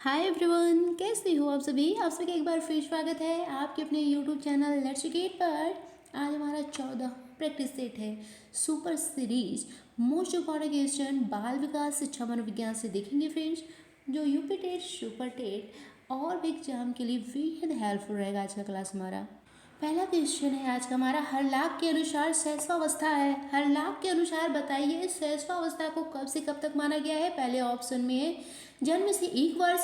Hi everyone, कैसे हो आप सभी। आप सभी का एक बार फिर स्वागत है आपके अपने यूट्यूब चैनल लेट्स एजुकेट पर। आज हमारा 14 प्रैक्टिस सेट है super series most important question बाल विकास शिक्षा मनोविज्ञान से देखेंगे फ्रेंड्स, जो यूपी टेट सुपर टेट और भी एग्जाम के लिए बेहद हेल्पफुल रहेगा आज का क्लास हमारा। पहला क्वेश्चन है आज का हमारा, हर लाख के अनुसार शैशवावस्था है। हर लाख के अनुसार बताइए शैशवावस्था को कब से कब तक माना गया है। पहले ऑप्शन में है जन्म से 1 वर्ष,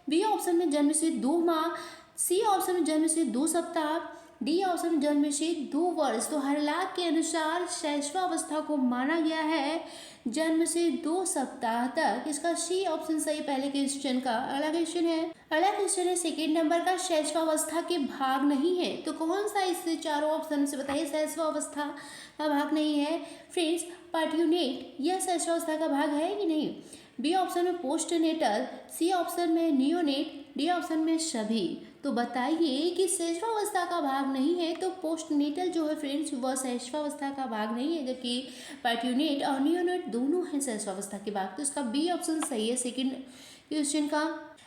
बी ऑप्शन में जन्म से 2 माह, सी ऑप्शन में जन्म से 2 सप्ताह, डी ऑप्शन में जन्म से 2 वर्ष। तो हर लाख के अनुसार शैशवावस्था को माना गया है जन्म से 2 सप्ताह तक। इसका सी ऑप्शन सही पहले क्वेश्चन का। अगला क्वेश्चन है सेकेंड नंबर का, शैशवावस्था के भाग नहीं है। तो कौन सा इससे चारों ऑप्शन से बताइए शैशवावस्था का भाग नहीं है। फ्रेंड्स, पार्ट्यूनेट यह शैशवावस्था का भाग है कि नहीं। बी ऑप्शन में पोस्ट नेटल, सी ऑप्शन में नियोनेट, डी ऑप्शन में सभी। तो बताइए कि शैशवावस्था का भाग नहीं है तो पोस्ट नेटल जो है फ्रेंड्स वह शैशवावस्था का भाग नहीं है, जबकि पार्ट्यूनेट और नियोनेट दोनों हैं शैशवावस्था के भाग। तो इसका बी ऑप्शन सही है सेकेंड क्वेश्चन का।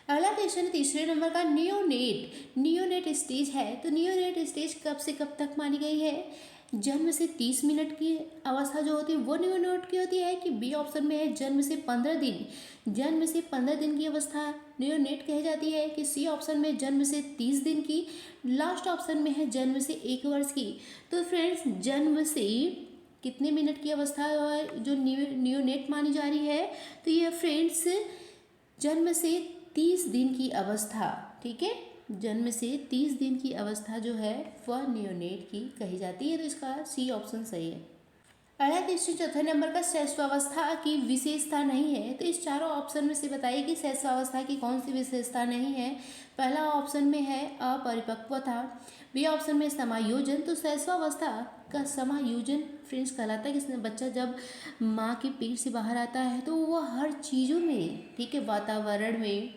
अगला क्वेश्चन तीसरे नंबर का, नियोनेट स्टेज है। तो नियोनेट स्टेज कब से कब तक मानी गई है। जन्म से 30 मिनट की अवस्था जो होती है वो नियोनेट की होती है, कि बी ऑप्शन में है जन्म से 15 दिन, जन्म से 15 दिन की अवस्था नियोनेट कही जाती है, कि सी ऑप्शन में जन्म से 30 दिन की, लास्ट ऑप्शन में है जन्म से 1 वर्ष की। तो फ्रेंड्स, जन्म से कितने मिनट की अवस्था जो नियोनेट मानी जा रही है, तो ये फ्रेंड्स जन्म से 30 दिन की अवस्था, ठीक है, जन्म से 30 दिन की अवस्था जो है वह नियोनेट की कही जाती है। तो इसका सी ऑप्शन सही है। अगला क्वेश्चन चौथे नंबर का, शैशवावस्था की विशेषता नहीं है। तो इस चारों ऑप्शन में से बताइए कि शैशवावस्था की कौन सी विशेषता नहीं है। पहला ऑप्शन में है अपरिपक्वता, बी ऑप्शन में समायोजन। तो शैशवावस्था का समायोजन फ्रेंड्स कहलाता है कि बच्चा जब माँ के पेट से बाहर आता है तो वह हर चीज़ों में, ठीक है, वातावरण में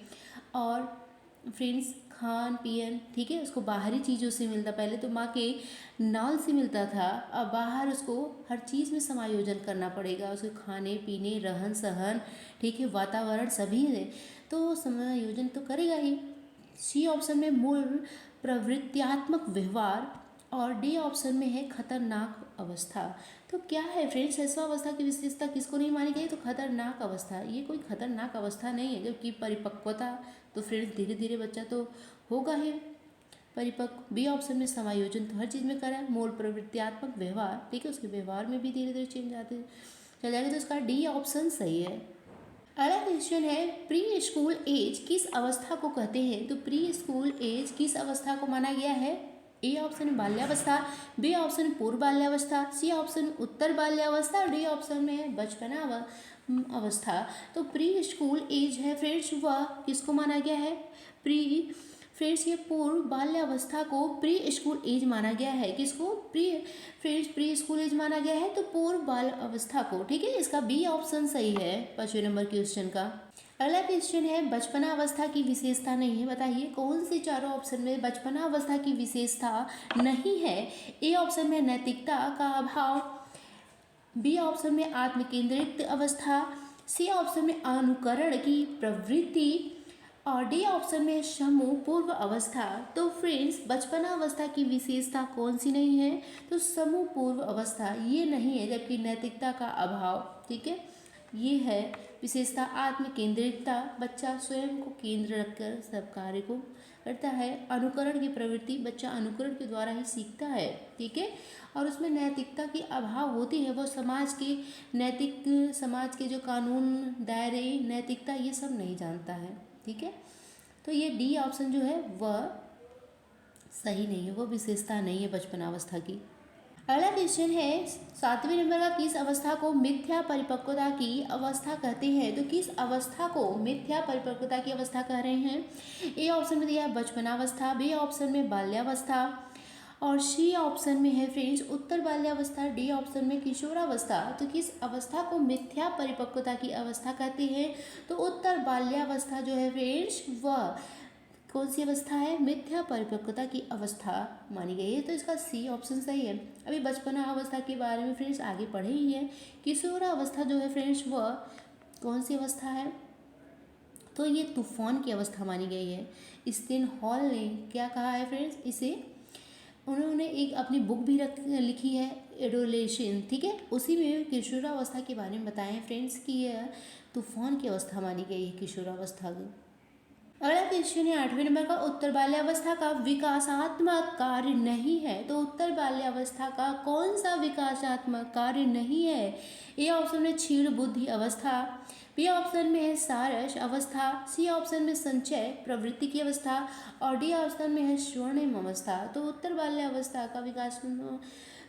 और फ्रेंड्स खान पियन, ठीक है, उसको बाहरी चीज़ों से मिलता। पहले तो माँ के नाल से मिलता था, अब बाहर उसको हर चीज़ में समायोजन करना पड़ेगा, उसके खाने पीने रहन सहन, ठीक है, वातावरण सभी है, तो समायोजन तो करेगा ही। सी ऑप्शन में मूल प्रवृत्त्यात्मक व्यवहार और डी ऑप्शन में है खतरनाक अवस्था। तो क्या है फ्रेंड्स, शैशवावस्था की विशेषता किसको नहीं मानी गई। तो खतरनाक अवस्था, ये कोई खतरनाक अवस्था नहीं है, जबकि परिपक्वता तो फ्रेंड्स धीरे धीरे बच्चा तो होगा ही परिपक्व। बी ऑप्शन में समायोजन तो हर चीज़ में करा है। मूल प्रवृत्त्यात्मक व्यवहार, ठीक है, उसके व्यवहार में भी धीरे धीरे चेंज आते चल जाएगा। तो उसका डी ऑप्शन सही है। अगला क्वेश्चन है, प्री स्कूल एज किस अवस्था को कहते हैं। तो प्री स्कूल एज किस अवस्था को माना गया है। ए ऑप्शन बाल्यावस्था, बी ऑप्शन पूर्व बाल्यावस्था, सी ऑप्शन उत्तर बाल्यावस्था, डी ऑप्शन में बचपना अवस्था। तो प्री स्कूल एज है फ्रेंड्स वह किसको माना गया है। प्री फ्रेंड्स ये पूर्व बाल्यावस्था को प्री स्कूल एज माना गया है। किसको, प्री स्कूल एज माना गया है, तो पूर्व बाल अवस्था को, ठीक है, इसका बी ऑप्शन सही है 5वें नंबर क्वेश्चन का। अगला क्वेश्चन है, बचपना अवस्था की विशेषता नहीं है। बताइए कौन से चारों ऑप्शन में बचपना अवस्था की विशेषता नहीं है। ए ऑप्शन में नैतिकता का अभाव, बी ऑप्शन में आत्मकेंद्रित अवस्था, सी ऑप्शन में अनुकरण की प्रवृत्ति और डी ऑप्शन में समूह पूर्व अवस्था। तो फ्रेंड्स, बचपना अवस्था की विशेषता कौन सी नहीं है। तो समूह पूर्व अवस्था ये नहीं है, जबकि नैतिकता का अभाव, ठीक है, ये है विशेषता। आत्म केंद्रितता, बच्चा स्वयं को केंद्र रखकर सब कार्य को करता है। अनुकरण की प्रवृत्ति, बच्चा अनुकरण के द्वारा ही सीखता है, ठीक है, और उसमें नैतिकता की अभाव होती है, वो समाज के जो कानून दायरे नैतिकता ये सब नहीं जानता है, ठीक है। तो ये डी ऑप्शन जो है वह सही नहीं है, वो विशेषता नहीं है बचपनावस्था की। अगला क्वेश्चन है, 7वें नंबर का, किस अवस्था को मिथ्या परिपक्वता की अवस्था कहते हैं। तो किस अवस्था को मिथ्या परिपक्वता की अवस्था कह रहे हैं। ए ऑप्शन में दिया है बचपनावस्था, बी ऑप्शन में बाल्यावस्था और सी ऑप्शन में है फ्रेंड्स उत्तर बाल्यावस्था, डी ऑप्शन में किशोरावस्था। तो किस अवस्था को मिथ्या परिपक्वता की अवस्था कहते हैं। तो उत्तर बाल्यावस्था जो है फ्रेंड्स वह कौन सी अवस्था है, मिथ्या परिपक्वता की अवस्था मानी गई है। तो इसका सी ऑप्शन सही है। अभी बचपना अवस्था के बारे में फ्रेंड्स आगे पढ़े ही है। किशोरावस्था जो है फ्रेंड्स वह कौन सी अवस्था है, तो ये तूफान की अवस्था मानी गई है। स्टेन हॉल ने क्या कहा है फ्रेंड्स, इसे उन्होंने एक अपनी बुक भी लिखी है एडोलेशन, ठीक है, उसी में किशोरावस्था के बारे में बताएं फ्रेंड्स कि यह तूफान की अवस्था मानी गई है किशोरावस्था की। अगला क्वेश्चन है 8वें नंबर का, उत्तर बाल्यावस्था का विकासात्मक कार्य नहीं है। तो उत्तर बाल्यावस्था का कौन सा विकासात्मक कार्य नहीं है? ए ऑप्शन में क्षीण बुद्धि अवस्था, बी ऑप्शन में है सारस अवस्था, सी ऑप्शन में संचय प्रवृत्ति की अवस्था और डी ऑप्शन में है स्वर्णिम अवस्था। तो उत्तर बाल्यावस्था का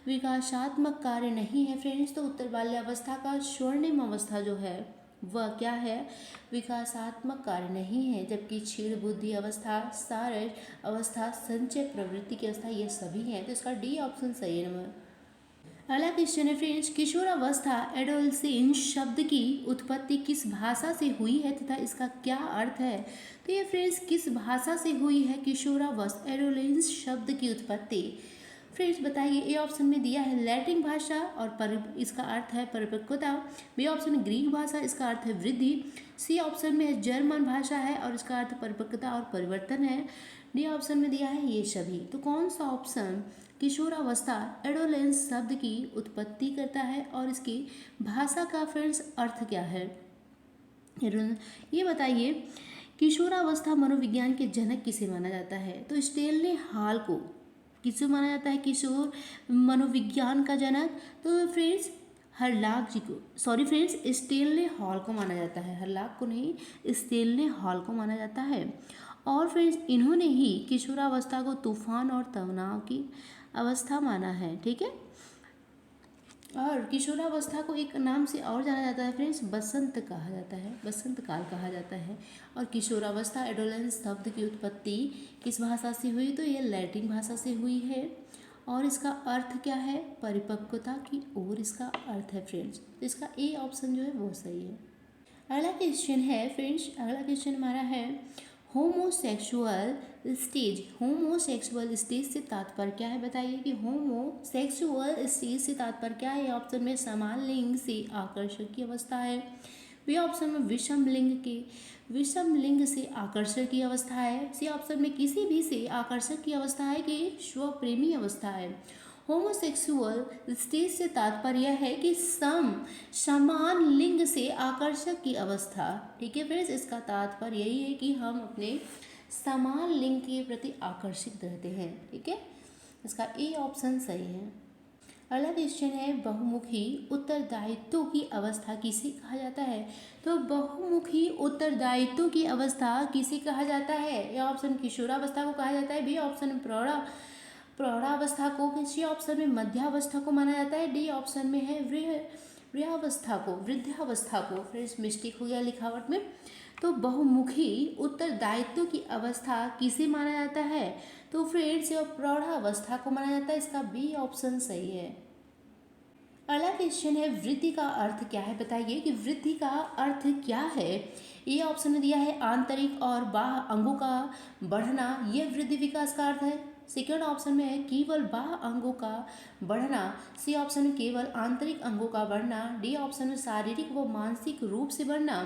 विकासात्मक कार्य नहीं है फ्रेंड्स। तो उत्तर बाल्यावस्था का स्वर्णिम अवस्था जो है वह क्या है, विकासात्मक कार्य नहीं है, जबकि क्षीण बुद्धि अवस्था, सारस अवस्था, संचय प्रवृत्ति की अवस्था ये सभी हैं। तो इसका डी ऑप्शन सही है नंबर। अगला क्वेश्चन है फ्रेंड्स, किशोरावस्था एडोलसेंस शब्द की उत्पत्ति किस भाषा से हुई है तथा इसका क्या अर्थ है? तो ये फ्रेंड्स किस भाषा से हुई है किशोरावस्था एडोलेंस शब्द की उत्पत्ति? फ्रेंड्स बताइए। ए ऑप्शन में दिया है लैटिन भाषा और इसका अर्थ है परिपक्वता, बी ऑप्शन में ग्रीक भाषा, इसका अर्थ है वृद्धि, सी ऑप्शन में जर्मन भाषा है और इसका अर्थ परिपक्वता और परिवर्तन है, डी ऑप्शन में दिया है ये सभी। तो कौन सा ऑप्शन किशोरावस्था एडोलेंस शब्द की उत्पत्ति करता है और इसकी भाषा का फ्रेंड्स अर्थ क्या है, ये बताइए। किशोरावस्था मनोविज्ञान के जनक किसे माना जाता है? तो स्टेनले हॉल को किसे माना जाता है किशोर मनोविज्ञान का जनक? तो फ्रेंड्स हरलाक जी को, सॉरी फ्रेंड्स स्टेनले हॉल को माना जाता है, हरलाक को नहीं, स्टेनले हॉल को माना जाता है। और फ्रेंड्स इन्होंने ही किशोरावस्था को तूफान और तनाव की अवस्था माना है, ठीक है। और किशोरावस्था को एक नाम से और जाना जाता है फ्रेंड्स, बसंत कहा जाता है, बसंत काल कहा जाता है। और किशोरावस्था एडोलेंस शब्द की उत्पत्ति किस भाषा से हुई? तो ये लैटिन भाषा से हुई है और इसका अर्थ क्या है, परिपक्वता की ओर इसका अर्थ है फ्रेंड्स। तो इसका ए ऑप्शन जो है वो सही है। अगला क्वेश्चन है फ्रेंड्स, अगला क्वेश्चन हमारा है होमोसेक्सुअल स्टेज। होमोसेक्सुअल स्टेज से तात्पर्य क्या है? बताइए कि होमोसेक्सुअल स्टेज से तात्पर्य क्या है? ऑप्शन में समान लिंग से आकर्षण की अवस्था है, बी ऑप्शन में विषम लिंग से आकर्षण की अवस्था है, सी ऑप्शन में किसी भी से आकर्षण की अवस्था है कि स्वप्रेमी अवस्था है। होमोसेक्सुअल स्टेज से तात्पर्य है कि समान लिंग से आकर्षक की अवस्था, ठीक है फ्रेंड्स। इसका तात्पर्य यही है कि हम अपने समान लिंग के प्रति आकर्षित रहते हैं, ठीक है। इसका ए ऑप्शन सही है। अगला क्वेश्चन है बहुमुखी उत्तरदायित्व की अवस्था किसे कहा जाता है? तो बहुमुखी उत्तरदायित्व की अवस्था किसे कहा जाता है? ए ऑप्शन किशोरावस्था को कहा जाता है, बी ऑप्शन प्रौढ़ावस्था को, सी ऑप्शन में मध्यावस्था को माना जाता है, डी ऑप्शन में है वृद्धावस्था को। फ्रेंड्स मिस्टेक हो गया लिखावट में। तो बहुमुखी उत्तरदायित्व की अवस्था किसे माना जाता है? तो फ्रेंड्स प्रौढ़ावस्था को माना जाता है, इसका बी ऑप्शन सही है। अगला क्वेश्चन है वृद्धि का अर्थ क्या है? बताइए कि वृद्धि का अर्थ क्या है। ये ऑप्शन में दिया है आंतरिक और बाह्य अंगों का बढ़ना, यह वृद्धि विकास का अर्थ है। सेकेंड ऑप्शन में है केवल बाह्य अंगों का बढ़ना, सी ऑप्शन में केवल आंतरिक अंगों का बढ़ना, डी ऑप्शन में शारीरिक व मानसिक रूप से बढ़ना।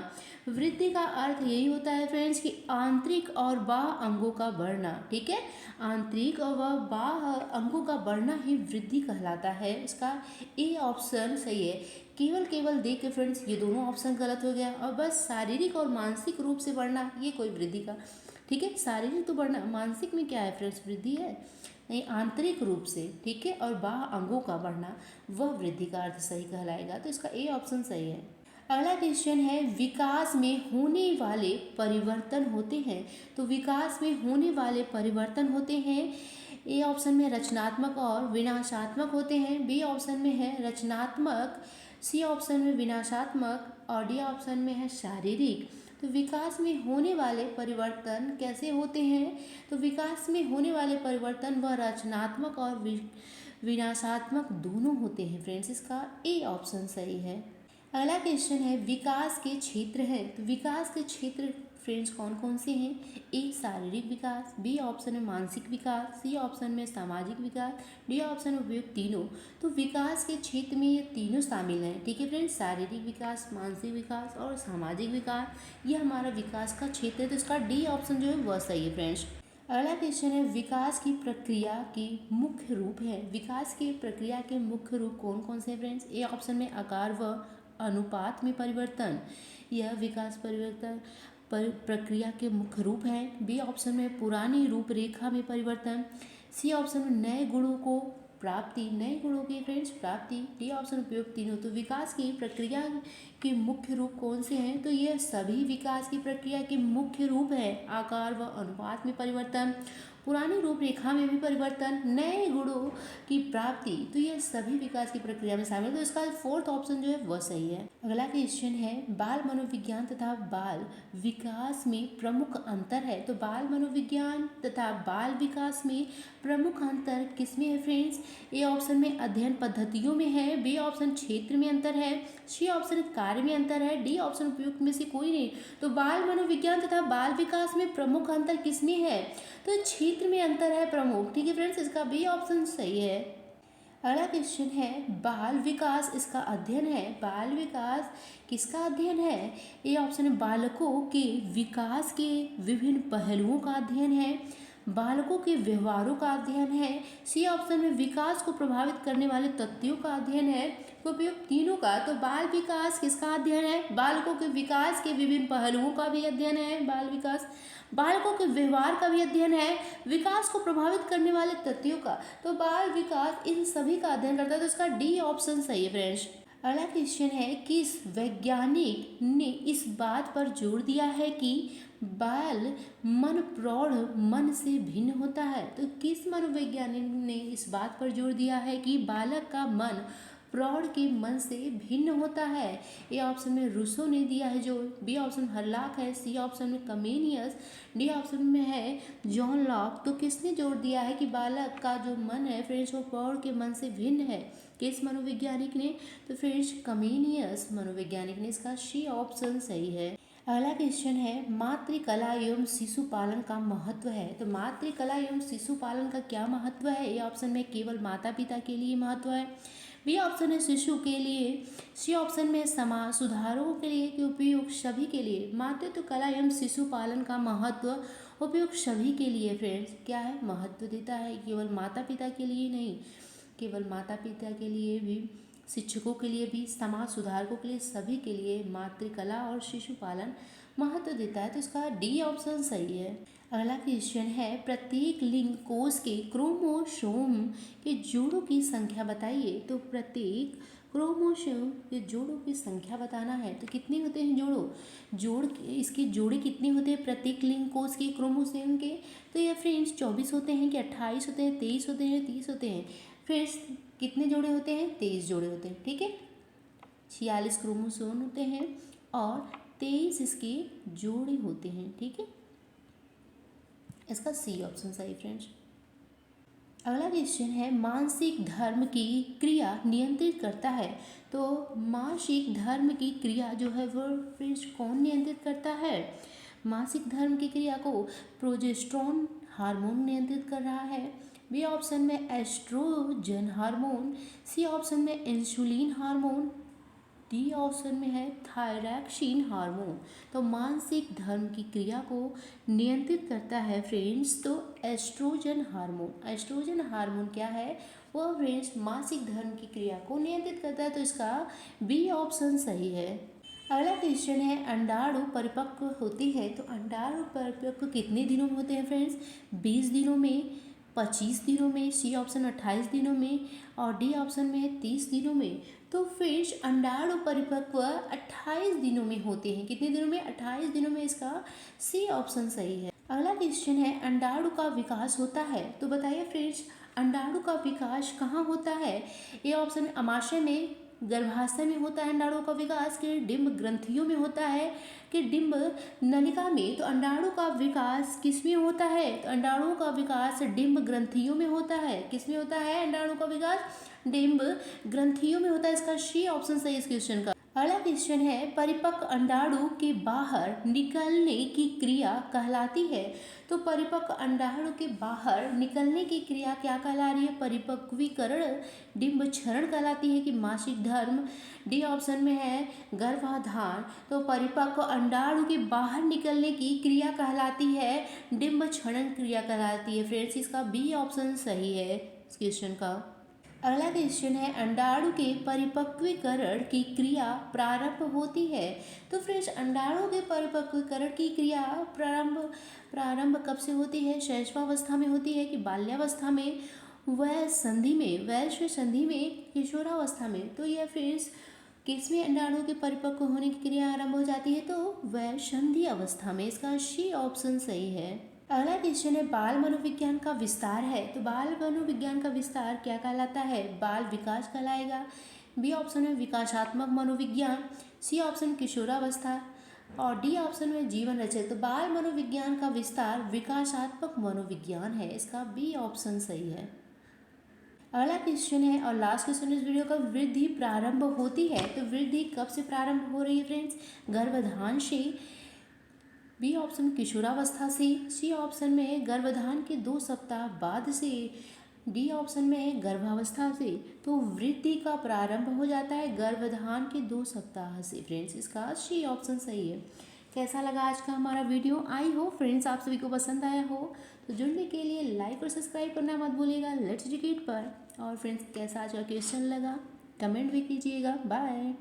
वृद्धि का अर्थ यही होता है फ्रेंड्स कि आंतरिक और बाह्य अंगों का बढ़ना, ठीक है। आंतरिक और बाह्य अंगों का बढ़ना ही वृद्धि कहलाता है। इसका ए ऑप्शन सही है। केवल देख के फ्रेंड्स ये दोनों ऑप्शन गलत हो गया और बस शारीरिक और मानसिक रूप से बढ़ना ये कोई वृद्धि का, ठीक है। शारीरिक तो बढ़ना, मानसिक में क्या है फ्रेंड्स, वृद्धि है नहीं, आंतरिक रूप से, ठीक है। और बाह्य अंगों का बढ़ना वह वृद्धि का अर्थ सही कहलाएगा। तो इसका ए ऑप्शन सही है। अगला क्वेश्चन है विकास में होने वाले परिवर्तन होते हैं। तो विकास में होने वाले परिवर्तन होते हैं, ए ऑप्शन में रचनात्मक और विनाशात्मक होते हैं, बी ऑप्शन में है रचनात्मक, सी ऑप्शन में विनाशात्मक और डी ऑप्शन में है शारीरिक। तो विकास में होने वाले परिवर्तन कैसे होते हैं? तो विकास में होने वाले परिवर्तन वह रचनात्मक और विनाशात्मक दोनों होते हैं फ्रेंड्स। इसका ए ऑप्शन सही है। अगला क्वेश्चन है विकास के क्षेत्र है। तो विकास के क्षेत्र फ्रेंड्स कौन कौन से हैं? ए शारीरिक विकास, बी ऑप्शन में मानसिक विकास, सी ऑप्शन में सामाजिक विकास, डी ऑप्शन में उपयुक्त तीनों। तो विकास के क्षेत्र में ये तीनों शामिल हैं। ठीक है फ्रेंड्स, शारीरिक विकास, मानसिक विकास और सामाजिक विकास, ये हमारा विकास का क्षेत्र है। तो इसका डी ऑप्शन जो है वह सही है फ्रेंड्स। अगला क्वेश्चन है, विकास की प्रक्रिया के मुख्य रूप है। विकास की प्रक्रिया के मुख्य रूप कौन कौन से हैं फ्रेंड्स? ए ऑप्शन में आकार व अनुपात में परिवर्तन, यह विकास परिवर्तन प्रक्रिया के मुख्य रूप हैं। बी ऑप्शन में पुरानी रूपरेखा में परिवर्तन, सी ऑप्शन में नए गुणों को प्राप्ति, नए गुणों की फ्रेंड्स प्राप्ति, डी ऑप्शन उपयोग तीनों। तो विकास की प्रक्रिया के मुख्य रूप कौन से हैं? तो ये सभी विकास की प्रक्रिया के मुख्य रूप है। आकार व अनुपात में परिवर्तन, पुरानी रूपरेखा में भी परिवर्तन, नए गुणों की प्राप्ति, तो ये सभी विकास की प्रक्रिया में शामिल है। तो इसका फोर्थ ऑप्शन जो है वह सही है। अगला क्वेश्चन है, बाल मनोविज्ञान तथा बाल विकास में प्रमुख अंतर है। तो बाल मनोविज्ञान तथा बाल विकास में प्रमुख अंतर किसमें है फ्रेंड्स? ए ऑप्शन में अध्ययन पद्धतियों में है, बी ऑप्शन क्षेत्र में अंतर है, सी ऑप्शन कार्य में अंतर है, डी ऑप्शन उपयुक्त में से कोई नहीं। तो बाल मनोविज्ञान तथा बाल विकास में प्रमुख अंतर किसमें है? तो क्षेत्र में अंतर है प्रमुख। ठीक है फ्रेंड्स, इसका बी ऑप्शन सही है। अगला क्वेश्चन है, बाल विकास इसका अध्ययन है। बाल विकास किसका अध्ययन है? ए ऑप्शन है बालकों के विकास के विभिन्न पहलुओं का अध्ययन है, बालकों के व्यवहारों का अध्ययन है, सी ऑप्शन में विकास को प्रभावित करने वाले तथ्यों का अध्ययन है, उपयुक्त तीनों का। तो बाल विकास किसका अध्ययन है? बालकों के विकास के विभिन्न पहलुओं का भी अध्ययन है बाल विकास, बालकों के व्यवहार का भी अध्ययन है, विकास को प्रभावित करने वाले तथ्यों का। तो बाल विकास इन सभी का अध्ययन करता है। तो इसका डी ऑप्शन सही है फ्रेंड्स। अगला क्वेश्चन है, किस वैज्ञानिक ने इस बात पर जोर दिया है कि बाल मन प्रौढ़ मन से भिन्न होता है? तो किस मनोवैज्ञानिक ने इस बात पर जोर दिया है कि बालक का मन प्रौढ़ के मन से भिन्न होता है? ए ऑप्शन में रूसो ने दिया है जो, बी ऑप्शन हर्लॉक है, सी ऑप्शन में कमेनियस, डी ऑप्शन में है जॉन लॉक। तो किसने जोर दिया है कि बालक का जो मन है फ्रेंड्स वो प्रौढ़ के मन से भिन्न है? किस मनोवैज्ञानिक ने? तो फ्रेंड्स कमेनियस मनोवैज्ञानिक ने। इसका सी ऑप्शन सही है। अगला क्वेश्चन है, मातृकला एवं शिशु पालन का महत्व है। तो मातृकला एवं शिशु पालन का क्या महत्व है? ए ऑप्शन में केवल माता पिता के लिए महत्व है, बी ऑप्शन है शिशु के लिए, सी ऑप्शन में समाज सुधारकों के लिए कि उपयुक्त सभी के लिए। मातृत्व कला एवं शिशु पालन का महत्व उपयुक्त सभी के लिए फ्रेंड्स क्या है? महत्व देता है, केवल माता पिता के लिए नहीं, केवल माता पिता के लिए भी, शिक्षकों के लिए भी, समाज सुधारकों के लिए, सभी के लिए मातृकला और शिशु पालन महत्व देता है। तो इसका डी ऑप्शन सही है। अगला क्वेश्चन है, प्रत्येक लिंग कोष के क्रोमोसोम के जोड़ों की संख्या बताइए। तो प्रत्येक क्रोमोसोम के जोड़ों की संख्या बताना है। तो कितने होते हैं जोड़ इसके जोड़े कितने होते हैं प्रत्येक लिंग कोष के क्रोमोसोम के? तो ये फ्रेंड्स 24 होते हैं कि 28 होते हैं, 23 होते हैं, 30 होते हैं? फ्रेंड्स कितने जोड़े होते हैं? 23 जोड़े होते हैं। ठीक है, 46 क्रोमोसोम होते हैं और 23 इसके जोड़े होते हैं। ठीक है, इसका सी ऑप्शन सही फ्रेंड्स। अगला क्वेश्चन है, मानसिक धर्म की क्रिया नियंत्रित करता है। तो मानसिक धर्म की क्रिया जो है वो फ्रेंड्स कौन नियंत्रित करता है? मानसिक धर्म की क्रिया को प्रोजेस्टेरोन हार्मोन नियंत्रित कर रहा है, बी ऑप्शन में एस्ट्रोजन हार्मोन, सी ऑप्शन में इंसुलिन हार्मोन, डी ऑप्शन में है थायरॉक्सिन हार्मोन। तो मानसिक धर्म की क्रिया को नियंत्रित करता है फ्रेंड्स तो एस्ट्रोजन हार्मोन। एस्ट्रोजन हार्मोन क्या है? वह फ्रेंड्स मानसिक धर्म की क्रिया को नियंत्रित करता है। तो इसका बी ऑप्शन सही है। अगला क्वेश्चन है, अंडाणु परिपक्व होती है। तो अंडाणु परिपक्व कितने दिनों में होते हैं फ्रेंड्स? 20 दिनों में, 25 दिनों में, सी ऑप्शन 28 दिनों में और डी ऑप्शन में है 30 दिनों में। तो फ्रेंड्स अंडाणु परिपक्व 28 दिनों में होते हैं। कितने दिनों में? 28 दिनों में। इसका सी ऑप्शन सही है। अगला क्वेश्चन है, अंडाणु का विकास होता है। तो बताइए फ्रेंड्स अंडाणु का विकास कहाँ होता है? ये ऑप्शन अमाशय में, गर्भाशय में होता है अंडाणु का विकास, कि डिंब ग्रंथियों में होता है, कि डिंब नलिका में। तो अंडाणु का विकास किस में होता है? तो अंडाणु का विकास डिंब ग्रंथियों में होता है। किस में होता है अंडाणु का विकास? डिंब ग्रंथियों में होता है। इसका सी ऑप्शन सही इस क्वेश्चन का। अगला क्वेश्चन है परिपक्व अंडाणु के बाहर निकलने की क्रिया कहलाती है। तो परिपक्व अंडाणु के बाहर निकलने की क्रिया क्या कहला रही है? परिपक्वीकरण, डिंबक्षरण कहलाती है कि मासिक धर्म। डी ऑप्शन में है गर्भाधान। तो परिपक्व अंडाणु के बाहर निकलने की क्रिया कहलाती है डिंबक्षरण क्रिया कहलाती है। फ्रेंड्स इसका बी ऑप्शन सही है इस क्वेश्चन का। अगला क्वेश्चन है अंडाणु के परिपक्वीकरण की क्रिया प्रारंभ होती है। तो फ्रेंड्स अंडाणु के परिपक्वीकरण की क्रिया प्रारंभ कब से होती है? शैशवावस्था में होती है कि बाल्यावस्था में, वयस्क संधि में, किशोरावस्था में? तो यह फ्रेंड्स किसमें अंडाणु के परिपक्व होने की क्रिया आरंभ हो जाती है? तो वयस्क अवस्था में। इसका सी ऑप्शन सही है। अगला क्वेश्चन है बाल मनोविज्ञान का विस्तार है। तो बाल मनोविज्ञान का विस्तार क्या कहलाता है? बाल विकास कहलाएगा। बी ऑप्शन में विकासात्मक मनोविज्ञान, सी ऑप्शन किशोरावस्था और डी ऑप्शन में जीवन रचय। तो बाल मनोविज्ञान का विस्तार विकासात्मक मनोविज्ञान है। इसका बी ऑप्शन सही है। अगला क्वेश्चन है और लास्ट क्वेश्चन इस वीडियो का, वृद्धि प्रारंभ होती है। तो वृद्धि कब से प्रारंभ हो रही है फ्रेंड्स? गर्भाधान से। बी ऑप्शन किशोरावस्था से, सी ऑप्शन में गर्भाधान के 2 सप्ताह बाद से, डी ऑप्शन में गर्भावस्था से। तो वृद्धि का प्रारंभ हो जाता है गर्भाधान के 2 सप्ताह से। फ्रेंड्स इसका सी ऑप्शन सही है। कैसा लगा आज का हमारा वीडियो? आई हो फ्रेंड्स आप सभी को पसंद आया हो। तो जुड़ने के लिए लाइक और सब्सक्राइब करना मत भूलिएगा लेट्स एजुकेट पर। और फ्रेंड्स कैसा आज का क्वेश्चन लगा कमेंट भी कीजिएगा। बाय।